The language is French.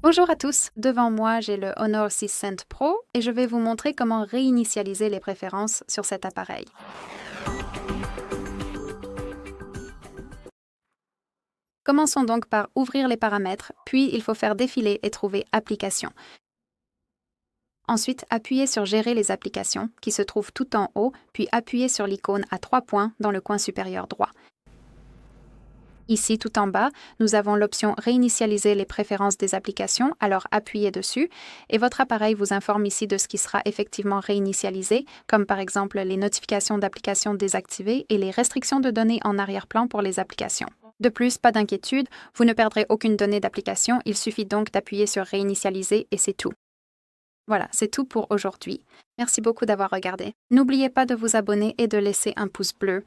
Bonjour à tous, devant moi j'ai le Honor 600 Pro et je vais vous montrer comment réinitialiser les préférences sur cet appareil. Commençons donc par ouvrir les paramètres, puis il faut faire défiler et trouver Applications. Ensuite, appuyez sur Gérer les applications, qui se trouve tout en haut, puis appuyez sur l'icône à 3 points dans le coin supérieur droit. Ici, tout en bas, nous avons l'option Réinitialiser les préférences des applications, alors appuyez dessus et votre appareil vous informe ici de ce qui sera effectivement réinitialisé, comme par exemple les notifications d'applications désactivées et les restrictions de données en arrière-plan pour les applications. De plus, pas d'inquiétude, vous ne perdrez aucune donnée d'application, il suffit donc d'appuyer sur Réinitialiser et c'est tout. Voilà, c'est tout pour aujourd'hui. Merci beaucoup d'avoir regardé. N'oubliez pas de vous abonner et de laisser un pouce bleu.